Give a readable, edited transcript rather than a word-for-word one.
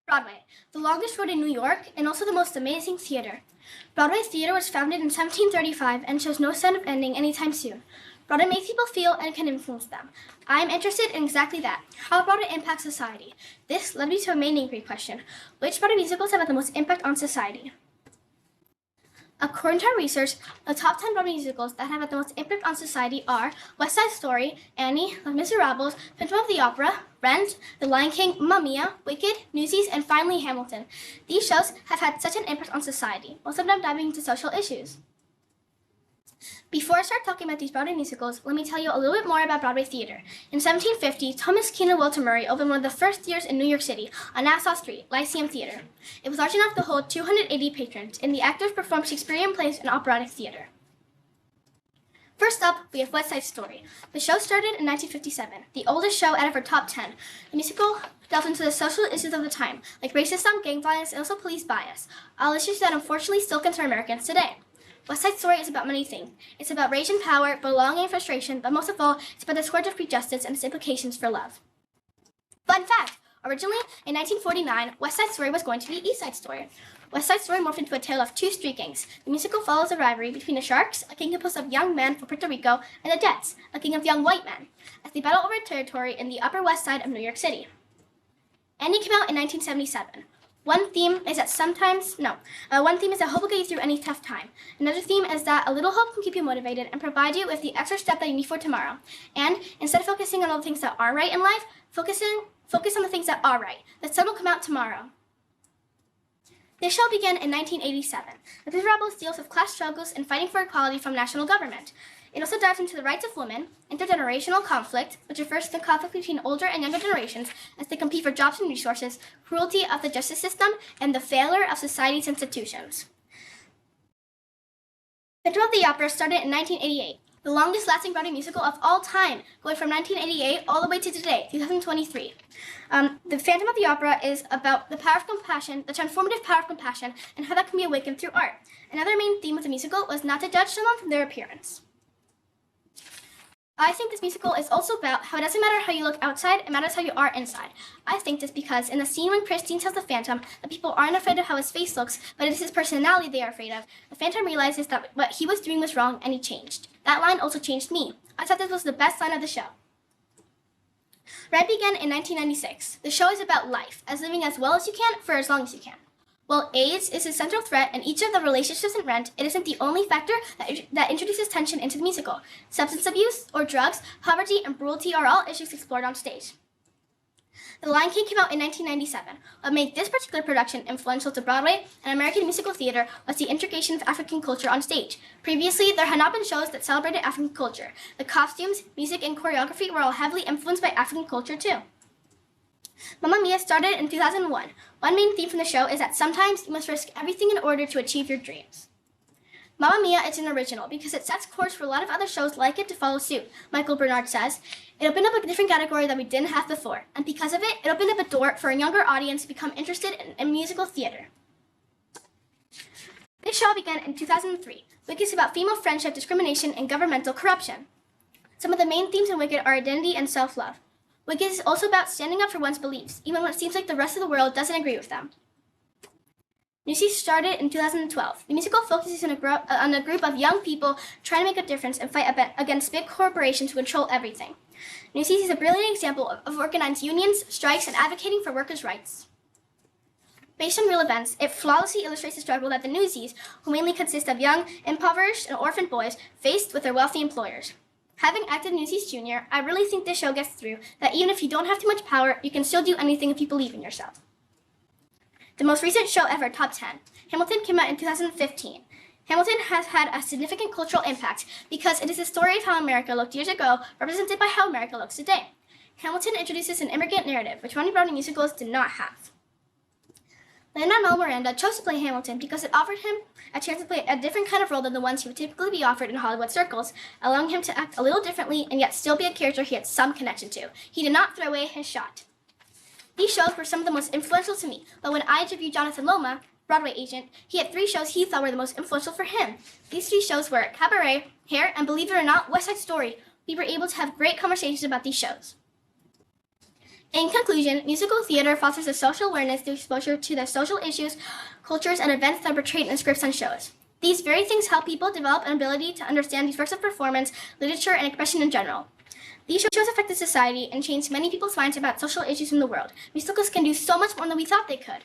Broadway, the longest road in New York and also the most amazing theater. Broadway Theater was founded in 1735 and shows no sign of ending anytime soon. Broadway makes people feel and can influence them. I am interested in exactly that, how Broadway impacts society. This led me to a main inquiry question: which Broadway musicals have had the most impact on society? According to our research, the top 10 Broadway musicals that have had the most impact on society are West Side Story, Annie, Les Miserables, Phantom of the Opera, Rent, The Lion King, Maia, Wicked, Newsies, and finally Hamilton. These shows have had such an impact on society, most of them diving into social issues. Before I start talking about these Broadway musicals, let me tell you a little bit more about Broadway theater. In 1750, Thomas Keenan Walter Murray opened one of the first theaters in New York City on Nassau Street, Lyceum Theater. It was large enough to hold 280 patrons, and the actors performed Shakespearean plays and operatic theater. First up, we have West Side Story. The show started in 1957, the oldest show out of our top 10. The musical delved into the social issues of the time, like racism, gang violence, and also police bias, all issues that unfortunately still concern Americans today. West Side Story is about many things. It's about rage and power, belonging and frustration, but most of all, it's about the scourge of prejudice and its implications for love. Fun fact! Originally, in 1949, West Side Story was going to be East Side Story. West Side Story morphed into a tale of two street gangs. The musical follows a rivalry between the Sharks, a gang composed of young men from Puerto Rico, and the Jets, a gang of young white men, as they battle over territory in the Upper West Side of New York City. Annie came out in 1977. One theme is that hope will get you through any tough time. Another theme is that a little hope can keep you motivated and provide you with the extra step that you need for tomorrow. And instead of focusing on all the things that aren't right in life, focus on the things that are right. The sun will come out tomorrow. This show began in 1987. The Miserables deals with class struggles and fighting for equality from national government. It also dives into the rights of women, intergenerational conflict, which refers to the conflict between older and younger generations as they compete for jobs and resources, cruelty of the justice system, and the failure of society's institutions. Phantom of the Opera started in 1988, the longest-lasting Broadway musical of all time, going from 1988 all the way to today, 2023. The Phantom of the Opera is about the power of compassion, the transformative power of compassion, and how that can be awakened through art. Another main theme of the musical was not to judge someone from their appearance. I think this musical is also about how it doesn't matter how you look outside, it matters how you are inside. I think this because in the scene when Christine tells the Phantom that people aren't afraid of how his face looks, but it is his personality they are afraid of, the Phantom realizes that what he was doing was wrong and he changed. That line also changed me. I thought this was the best line of the show. Rent began in 1996. The show is about life, as living as well as you can for as long as you can. While AIDS is a central threat in each of the relationships in Rent, it isn't the only factor that introduces tension into the musical. Substance abuse or drugs, poverty, and cruelty are all issues explored on stage. The Lion King came out in 1997. What made this particular production influential to Broadway and American musical theater was the integration of African culture on stage. Previously, there had not been shows that celebrated African culture. The costumes, music, and choreography were all heavily influenced by African culture too. Mamma Mia started in 2001. One main theme from the show is that sometimes you must risk everything in order to achieve your dreams. Mamma Mia is an original because it sets course for a lot of other shows like it to follow suit, Michael Bernard says. It opened up a different category that we didn't have before, and because of it, it opened up a door for a younger audience to become interested in musical theater. This show began in 2003. Wicked is about female friendship, discrimination, and governmental corruption. Some of the main themes in Wicked are identity and self-love. Wicked is also about standing up for one's beliefs, even when it seems like the rest of the world doesn't agree with them. Newsies started in 2012. The musical focuses on a group of young people trying to make a difference and fight against big corporations who control everything. Newsies is a brilliant example of organized unions, strikes, and advocating for workers' rights. Based on real events, it flawlessly illustrates the struggle that the Newsies, who mainly consist of young, impoverished, and orphaned boys, faced with their wealthy employers. Having acted Newsies Jr., I really think this show gets through that even if you don't have too much power, you can still do anything if you believe in yourself. The most recent show ever, Top 10. Hamilton came out in 2015. Hamilton has had a significant cultural impact because it is the story of how America looked years ago, represented by how America looks today. Hamilton introduces an immigrant narrative, which many Broadway musicals did not have. Lin-Manuel Miranda chose to play Hamilton because it offered him a chance to play a different kind of role than the ones he would typically be offered in Hollywood circles, allowing him to act a little differently and yet still be a character he had some connection to. He did not throw away his shot. These shows were some of the most influential to me, but when I interviewed Jonathan Loma, Broadway agent, he had 3 shows he thought were the most influential for him. These 3 shows were Cabaret, Hair, and believe it or not, West Side Story. We were able to have great conversations about these shows. In conclusion, musical theater fosters a social awareness through exposure to the social issues, cultures, and events that are portrayed in scripts and shows. These very things help people develop an ability to understand these works of performance, literature, and expression in general. These shows affected society and changed many people's minds about social issues in the world. Musicals can do so much more than we thought they could.